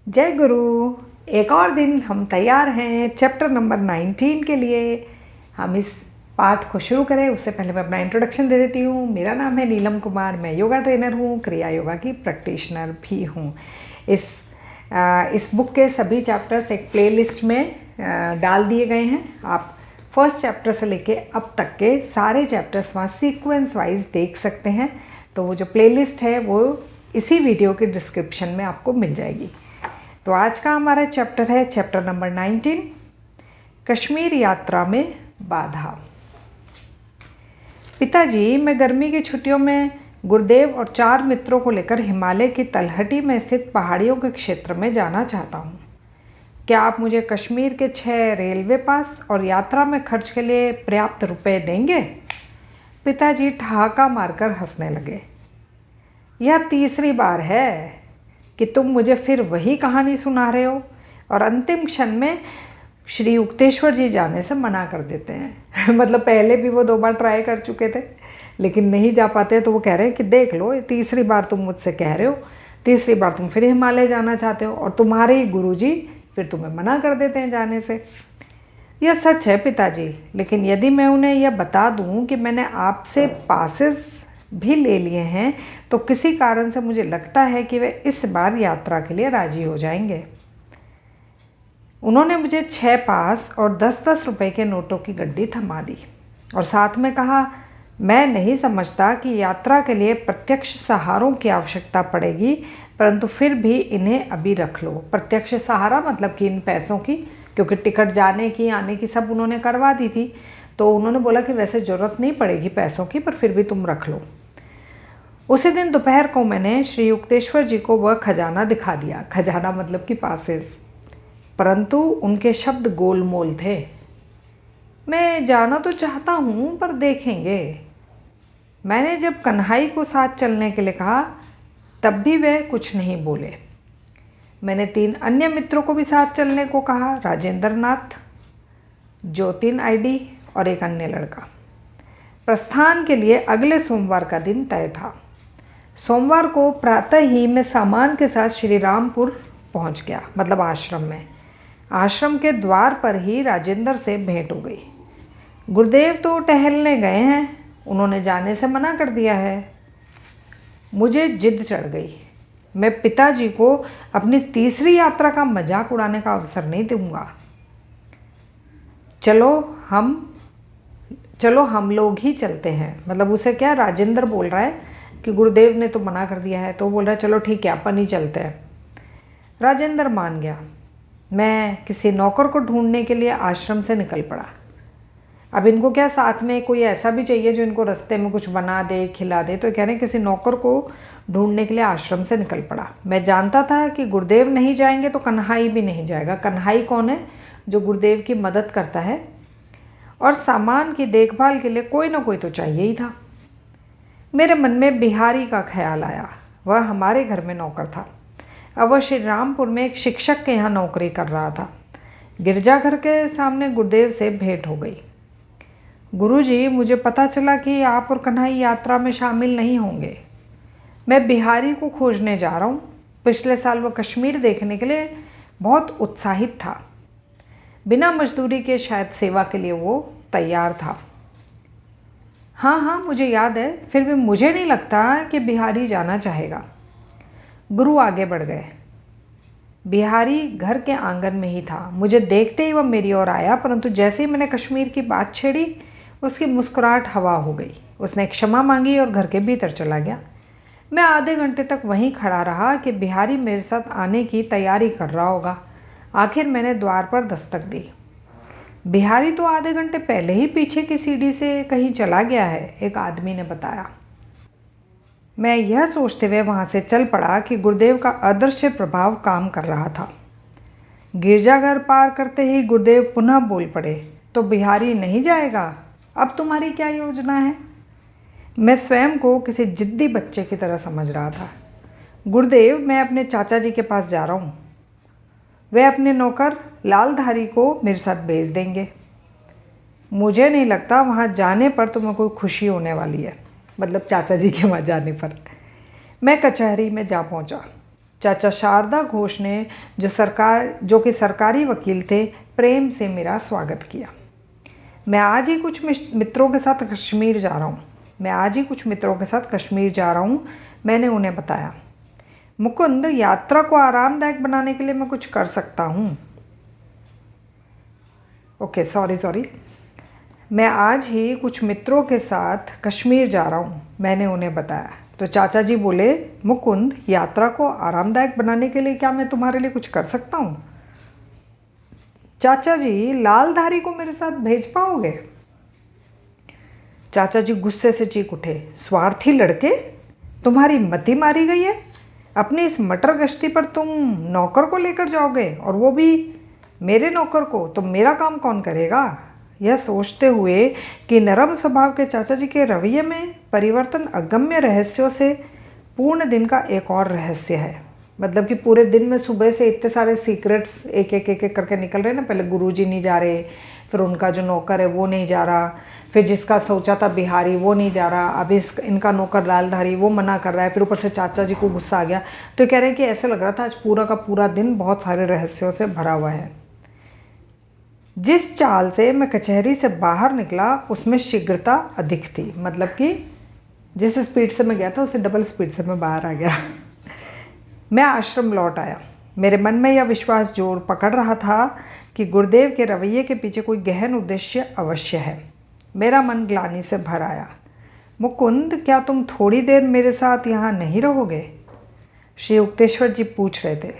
जय गुरु। एक और दिन हम तैयार हैं चैप्टर नंबर 19 के लिए। हम इस पाठ को शुरू करें उससे पहले मैं अपना इंट्रोडक्शन दे देती हूँ। मेरा नाम है नीलम कुमार, मैं योगा ट्रेनर हूँ, क्रिया योगा की प्रैक्टिशनर भी हूँ। इस बुक के सभी चैप्टर्स एक प्लेलिस्ट में डाल दिए गए हैं। आप फर्स्ट चैप्टर से लेके अब तक के सारे चैप्टर्स वहाँ सीक्वेंस वाइज देख सकते हैं। तो वो जो प्लेलिस्ट है वो इसी वीडियो के डिस्क्रिप्शन में आपको मिल जाएगी। तो आज का हमारा चैप्टर है चैप्टर नंबर 19, कश्मीर यात्रा में बाधा। पिताजी, मैं गर्मी की छुट्टियों में गुरुदेव और 4 मित्रों को लेकर हिमालय की तलहटी में स्थित पहाड़ियों के क्षेत्र में जाना चाहता हूँ। क्या आप मुझे कश्मीर के 6 रेलवे पास और यात्रा में खर्च के लिए पर्याप्त रुपए देंगे? पिताजी ठहाका मारकर हंसने लगे। यह तीसरी बार है कि तुम मुझे फिर वही कहानी सुना रहे हो और अंतिम क्षण में श्री युक्तेश्वर जी जाने से मना कर देते हैं। मतलब पहले भी वो 2 बार ट्राई कर चुके थे लेकिन नहीं जा पाते, तो वो कह रहे हैं कि देख लो, ये तीसरी बार तुम मुझसे कह रहे हो, तीसरी बार तुम फिर हिमालय जाना चाहते हो और तुम्हारे ही गुरुजी फिर तुम्हें मना कर देते हैं जाने से। यह सच है पिताजी, लेकिन यदि मैं उन्हें यह बता दूं कि मैंने आपसे पासेस भी ले लिए हैं तो किसी कारण से मुझे लगता है कि वे इस बार यात्रा के लिए राजी हो जाएंगे। उन्होंने मुझे 6 पास और 10-10 रुपए के नोटों की गड्डी थमा दी और साथ में कहा, मैं नहीं समझता कि यात्रा के लिए प्रत्यक्ष सहारों की आवश्यकता पड़ेगी, परंतु फिर भी इन्हें अभी रख लो। प्रत्यक्ष सहारा मतलब कि इन पैसों की, क्योंकि टिकट जाने की आने की सब उन्होंने करवा दी थी, तो उन्होंने बोला कि वैसे ज़रूरत नहीं पड़ेगी पैसों की, पर फिर भी तुम रख लो। उसी दिन दोपहर को मैंने श्री युक्तेश्वर जी को वह खजाना दिखा दिया। खजाना मतलब कि पासेस, परंतु उनके शब्द गोलमोल थे। मैं जाना तो चाहता हूँ पर देखेंगे। मैंने जब कन्हई को साथ चलने के लिए कहा तब भी वे कुछ नहीं बोले। मैंने 3 अन्य मित्रों को भी साथ चलने को कहा, राजेंद्र नाथ, ज्योतिन आईडी और एक अन्य लड़का। प्रस्थान के लिए अगले सोमवार का दिन तय था। सोमवार को प्रातः ही मैं सामान के साथ श्री रामपुर पहुंच गया, मतलब आश्रम में। आश्रम के द्वार पर ही राजेंद्र से भेंट हो गई। गुरुदेव तो टहलने गए हैं, उन्होंने जाने से मना कर दिया है। मुझे जिद चढ़ गई। मैं पिताजी को अपनी तीसरी यात्रा का मजाक उड़ाने का अवसर नहीं दूंगा। चलो हम लोग ही चलते हैं। मतलब उसे क्या, राजेंद्र बोल रहा है कि गुरुदेव ने तो मना कर दिया है, तो बोल रहा है चलो ठीक है अपन ही चलते हैं। राजेंद्र मान गया। मैं किसी नौकर को ढूंढने के लिए आश्रम से निकल पड़ा। अब इनको क्या, साथ में कोई ऐसा भी चाहिए जो इनको रास्ते में कुछ बना दे, खिला दे, तो कह रहे हैं किसी नौकर को ढूंढने के लिए आश्रम से निकल पड़ा। मैं जानता था कि गुरुदेव नहीं जाएंगे तो कन्हई भी नहीं जाएगा। कन्हई कौन है? जो गुरुदेव की मदद करता है, और सामान की देखभाल के लिए कोई ना कोई तो चाहिए ही था। मेरे मन में बिहारी का ख्याल आया। वह हमारे घर में नौकर था। अब वह श्री रामपुर में एक शिक्षक के यहाँ नौकरी कर रहा था। गिरजाघर के सामने गुरुदेव से भेंट हो गई। गुरुजी, मुझे पता चला कि आप और कन्हई यात्रा में शामिल नहीं होंगे। मैं बिहारी को खोजने जा रहा हूँ। पिछले साल वह कश्मीर देखने के लिए बहुत उत्साहित था। बिना मजदूरी के शायद सेवा के लिए वो तैयार था। हाँ, मुझे याद है, फिर भी मुझे नहीं लगता कि बिहारी जाना चाहेगा। गुरु आगे बढ़ गए। बिहारी घर के आंगन में ही था। मुझे देखते ही वह मेरी ओर आया, परंतु जैसे ही मैंने कश्मीर की बात छेड़ी उसकी मुस्कुराहट हवा हो गई। उसने क्षमा मांगी और घर के भीतर चला गया। मैं आधे घंटे तक वहीं खड़ा रहा कि बिहारी मेरे साथ आने की तैयारी कर रहा होगा। आखिर मैंने द्वार पर दस्तक दी। बिहारी तो आधे घंटे पहले ही पीछे की सीढ़ी से कहीं चला गया है, एक आदमी ने बताया। मैं यह सोचते हुए वहाँ से चल पड़ा कि गुरुदेव का अदृश्य प्रभाव काम कर रहा था। गिरजाघर पार करते ही गुरुदेव पुनः बोल पड़े, तो बिहारी नहीं जाएगा? अब तुम्हारी क्या योजना है? मैं स्वयं को किसी जिद्दी बच्चे की तरह समझ रहा था। गुरुदेव, मैं अपने चाचा जी के पास जा रहा हूँ। वे अपने नौकर लालधारी को मेरे साथ भेज देंगे। मुझे नहीं लगता वहाँ जाने पर तुम्हें कोई खुशी होने वाली है, मतलब चाचा जी के वहाँ जाने पर। मैं कचहरी में जा पहुँचा। चाचा शारदा घोष ने जो कि सरकारी वकील थे, प्रेम से मेरा स्वागत किया। मैं आज ही कुछ मित्रों के साथ कश्मीर जा रहा हूँ, मैंने उन्हें बताया। मुकुंद, यात्रा को आरामदायक बनाने के लिए मैं कुछ कर सकता हूँ। Okay, sorry. मैं आज ही कुछ मित्रों के साथ कश्मीर जा रहा हूँ, मैंने उन्हें बताया। तो चाचा जी बोले, मुकुंद, यात्रा को आरामदायक बनाने के लिए क्या मैं तुम्हारे लिए कुछ कर सकता हूँ? चाचा जी, लालधारी को मेरे साथ भेज पाओगे? चाचा जी गुस्से से चीख उठे, स्वार्थी लड़के, तुम्हारी मति मारी गई है? अपनी इस मटर गश्ती पर तुम नौकर को लेकर जाओगे, और वो भी मेरे नौकर को? तो मेरा काम कौन करेगा? यह सोचते हुए कि नरम स्वभाव के चाचा जी के रवैये में परिवर्तन अगम्य रहस्यों से पूर्ण दिन का एक और रहस्य है। मतलब कि पूरे दिन में सुबह से इतने सारे सीक्रेट्स एक एक करके निकल रहे ना। पहले गुरुजी नहीं जा रहे, फिर उनका जो नौकर है वो नहीं जा रहा, फिर जिसका सोचा था बिहारी वो नहीं जा रहा, अभी इनका नौकर लालधारी वो मना कर रहा है, फिर ऊपर से चाचा जी को गुस्सा आ गया। तो कह रहे हैं कि ऐसे लग रहा था आज पूरा का पूरा दिन बहुत सारे रहस्यों से भरा हुआ है। जिस चाल से मैं कचहरी से बाहर निकला उसमें शीघ्रता अधिक थी। मतलब कि जिस स्पीड से मैं गया था उससे डबल स्पीड से मैं बाहर आ गया। मैं आश्रम लौट आया। मेरे मन में यह विश्वास जोर पकड़ रहा था कि गुरुदेव के रवैये के पीछे कोई गहन उद्देश्य अवश्य है। मेरा मन ग्लानि से भर आया। मुकुंद, क्या तुम थोड़ी देर मेरे साथ यहाँ नहीं रहोगे? श्री युक्तेश्वर जी पूछ रहे थे।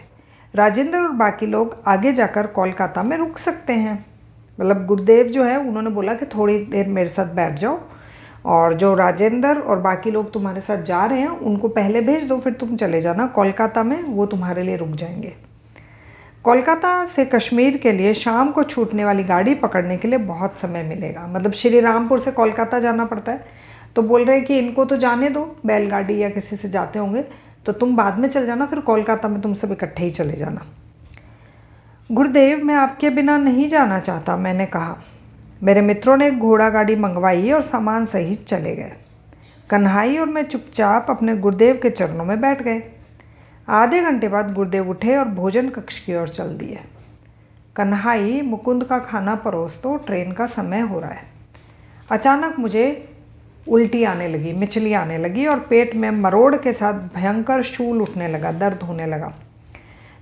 राजेंद्र और बाकी लोग आगे जाकर कोलकाता में रुक सकते हैं। मतलब गुरुदेव जो है उन्होंने बोला कि थोड़ी देर मेरे साथ बैठ जाओ, और जो राजेंद्र और बाकी लोग तुम्हारे साथ जा रहे हैं उनको पहले भेज दो, फिर तुम चले जाना कोलकाता में, वो तुम्हारे लिए रुक जाएंगे। कोलकाता से कश्मीर के लिए शाम को छूटने वाली गाड़ी पकड़ने के लिए बहुत समय मिलेगा। मतलब श्री रामपुर से कोलकाता जाना पड़ता है, तो बोल रहे हैं कि इनको तो जाने दो, बैलगाड़ी या किसी से जाते होंगे, तो तुम बाद में चल जाना, फिर कोलकाता में तुम सब इकट्ठे ही चले जाना। गुरुदेव, मैं आपके बिना नहीं जाना चाहता, मैंने कहा। मेरे मित्रों ने घोड़ा गाड़ी मंगवाई और सामान सहित चले गए। कन्हाई और मैं चुपचाप अपने गुरुदेव के चरणों में बैठ गए। आधे घंटे बाद गुरुदेव उठे और भोजन कक्ष की ओर चल दिए। कन्हाई, मुकुंद का खाना परोस दो, ट्रेन का समय हो रहा है। अचानक मुझे उल्टी आने लगी, मिचली आने लगी और पेट में मरोड़ के साथ भयंकर शूल उठने लगा, दर्द होने लगा।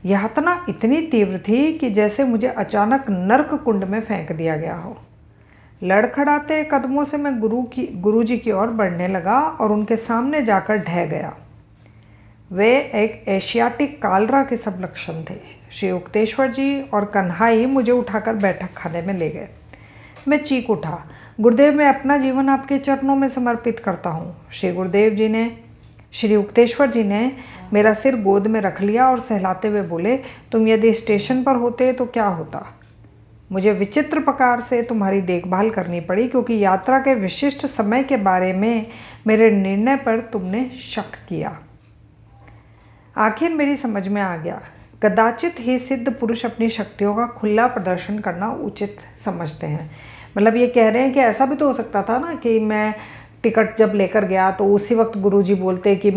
यातना इतनी तीव्र थी कि जैसे मुझे अचानक नर्क कुंड में फेंक दिया गया हो। लड़खड़ाते कदमों से मैं गुरुजी की ओर बढ़ने लगा और उनके सामने जाकर ढह गया। वे एक एशियाटिक कालरा के सब लक्षण थे। श्री युक्तेश्वर जी और कन्हाई मुझे उठाकर बैठक खाने में ले गए। मैं चीख उठा, गुरुदेव, मैं अपना जीवन आपके चरणों में समर्पित करता हूँ। श्री युक्तेश्वर जी ने मेरा सिर गोद में रख लिया और सहलाते हुए बोले, तुम यदि स्टेशन पर होते तो क्या होता? मुझे विचित्र प्रकार से तुम्हारी देखभाल करनी पड़ी क्योंकि यात्रा के विशिष्ट समय के बारे में मेरे निर्णय पर तुमने शक किया। आखिर मेरी समझ में आ गया, कदाचित ही सिद्ध पुरुष अपनी शक्तियों का खुला प्रदर्शन करना उचित समझते हैं। मतलब ये कह रहे हैं कि ऐसा भी तो हो सकता था ना कि मैं टिकट जब लेकर गया तो उसी वक्त गुरुजी बोलते कि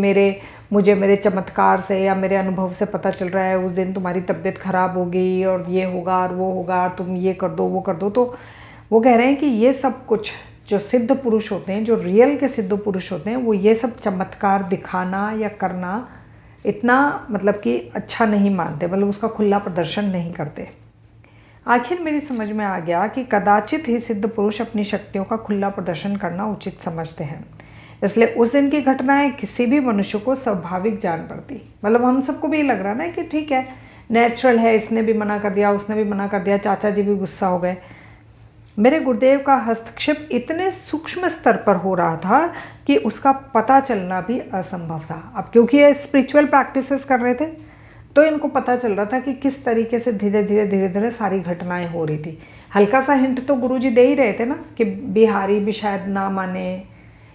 मुझे मेरे चमत्कार से या मेरे अनुभव से पता चल रहा है उस दिन तुम्हारी तबीयत खराब होगी और ये होगा और वो होगा और तुम ये कर दो वो कर दो। तो वो कह रहे हैं कि ये सब कुछ जो सिद्ध पुरुष होते हैं, जो रियल के सिद्ध पुरुष होते हैं, वो ये सब चमत्कार दिखाना या करना इतना मतलब कि अच्छा नहीं मानते, मतलब उसका खुला प्रदर्शन नहीं करते। आखिर मेरी समझ में आ गया कि कदाचित ही सिद्ध पुरुष अपनी शक्तियों का खुला प्रदर्शन करना उचित समझते हैं। इसलिए उस दिन की घटनाएं किसी भी मनुष्य को स्वाभाविक जान पड़ती। मतलब हम सबको भी लग रहा ना कि ठीक है, नेचुरल है, इसने भी मना कर दिया, उसने भी मना कर दिया, चाचा जी भी गुस्सा हो गए। मेरे गुरुदेव का हस्तक्षेप इतने सूक्ष्म स्तर पर हो रहा था कि उसका पता चलना भी असंभव था। अब क्योंकि ये स्पिरिचुअल प्रैक्टिसेस कर रहे थे तो इनको पता चल रहा था कि किस तरीके से धीरे धीरे सारी घटनाएं हो रही थी। हल्का सा हिंट तो गुरुजी दे ही रहे थे ना कि बिहारी भी शायद ना माने,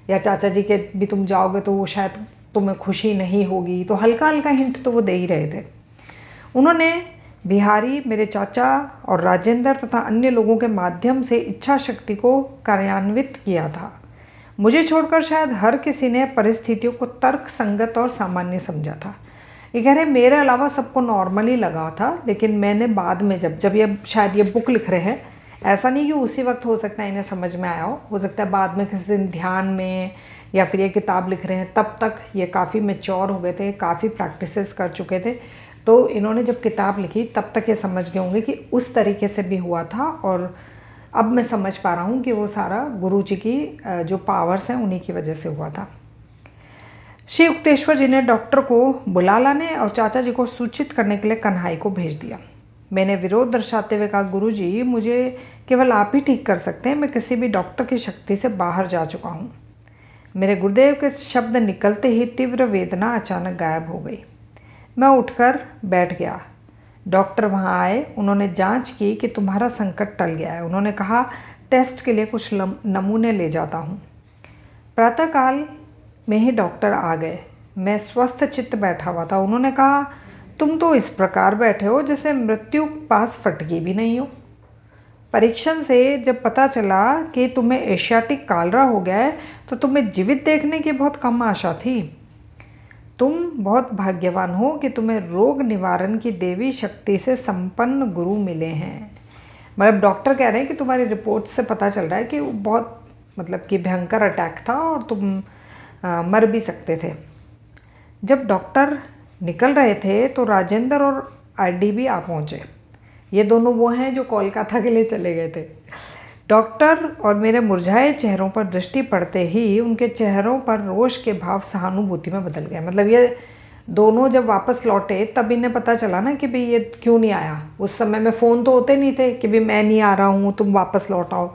या चाचा जी के भी तुम जाओगे तो वो शायद तुम्हें खुशी नहीं होगी, तो हल्का हल्का हिंट तो वो दे ही रहे थे। उन्होंने बिहारी, मेरे चाचा और राजेंद्र तथा अन्य लोगों के माध्यम से इच्छा शक्ति को कार्यान्वित किया था। मुझे छोड़कर शायद हर किसी ने परिस्थितियों को तर्क संगत और सामान्य समझा था। ये कह रहे मेरे अलावा सबको नॉर्मल ही लगा था, लेकिन मैंने बाद में जब ये शायद ये बुक लिख रहे हैं, ऐसा नहीं कि उसी वक्त हो सकता है इन्हें समझ में आया हो सकता है बाद में किसी दिन ध्यान में या फिर ये किताब लिख रहे हैं तब तक ये काफ़ी मैच्योर हो गए थे, काफ़ी प्रैक्टिसेस कर चुके थे, तो इन्होंने जब किताब लिखी तब तक ये समझ गए होंगे कि उस तरीके से भी हुआ था। और अब मैं समझ पा रहा हूँ कि वो सारा गुरु जी की जो पावर्स हैं उन्हीं की वजह से हुआ था। श्री युक्तेश्वर जी ने डॉक्टर को बुला लाने और चाचा जी को सूचित करने के लिए कन्हई को भेज दिया। मैंने विरोध दर्शाते हुए कहा, गुरु जी मुझे केवल आप ही ठीक कर सकते हैं, मैं किसी भी डॉक्टर की शक्ति से बाहर जा चुका हूँ। मेरे गुरुदेव के शब्द निकलते ही तीव्र वेदना अचानक गायब हो गई। मैं उठकर बैठ गया। डॉक्टर वहाँ आए, उन्होंने जांच की कि तुम्हारा संकट टल गया है। उन्होंने कहा टेस्ट के लिए कुछ नमूने ले जाता हूँ। प्रातःकाल में ही डॉक्टर आ गए। मैं स्वस्थ चित्त बैठा हुआ था। उन्होंने कहा तुम तो इस प्रकार बैठे हो जैसे मृत्यु पास फटकी भी नहीं हो। परीक्षण से जब पता चला कि तुम्हें एशियाटिक कालरा हो गया है तो तुम्हें जीवित देखने की बहुत कम आशा थी। तुम बहुत भाग्यवान हो कि तुम्हें रोग निवारण की देवी शक्ति से संपन्न गुरु मिले हैं। मतलब डॉक्टर कह रहे हैं कि तुम्हारी रिपोर्ट से पता चल रहा है कि बहुत मतलब कि भयंकर अटैक था और तुम मर भी सकते थे। जब डॉक्टर निकल रहे थे तो राजेंद्र और आरडीबी आ पहुँचे। ये दोनों वो हैं जो कोलकाता के लिए चले गए थे। डॉक्टर और मेरे मुरझाए चेहरों पर दृष्टि पड़ते ही उनके चेहरों पर रोष के भाव सहानुभूति में बदल गए। मतलब ये दोनों जब वापस लौटे तब इन्हें पता चला ना कि भाई ये क्यों नहीं आया। उस समय में फ़ोन तो होते नहीं थे कि भाई मैं नहीं आ रहा हूँ तुम वापस लौट आओ।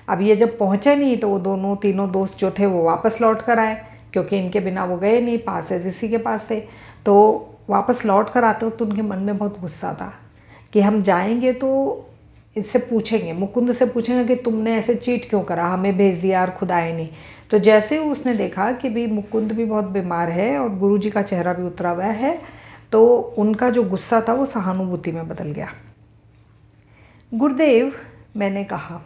अब ये जब पहुँचे नहीं तो वो दोनों तीनों दोस्त जो थे वो वापस लौट कर आए, क्योंकि इनके बिना वो गए नहीं, पास है इसी के पास थे। तो वापस लौट कर आते हो तो उनके मन में बहुत गुस्सा था कि हम जाएंगे तो इससे पूछेंगे, मुकुंद से पूछेंगे कि तुमने ऐसे चीट क्यों करा, हमें भेज दिया और खुद आए नहीं। तो जैसे उसने देखा कि भी मुकुंद भी बहुत बीमार है और गुरुजी का चेहरा भी उतरा हुआ है, तो उनका जो गुस्सा था वो सहानुभूति में बदल गया। गुरुदेव, मैंने कहा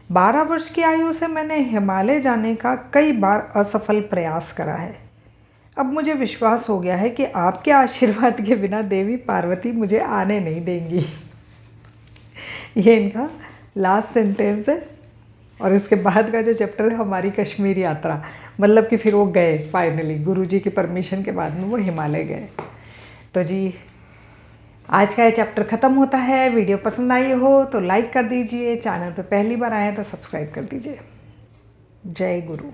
12 वर्ष की आयु से मैंने हिमालय जाने का कई बार असफल प्रयास करा है। अब मुझे विश्वास हो गया है कि आपके आशीर्वाद के बिना देवी पार्वती मुझे आने नहीं देंगी। ये इनका लास्ट सेंटेंस है। और इसके बाद का जो चैप्टर है हमारी कश्मीर यात्रा, मतलब कि फिर वो गए फाइनली गुरुजी की परमिशन के बाद में वो हिमालय गए। तो जी आज का ये चैप्टर ख़त्म होता है। वीडियो पसंद आई हो तो लाइक कर दीजिए, चैनल पे पहली बार आए हैं तो सब्सक्राइब कर दीजिए। जय गुरु।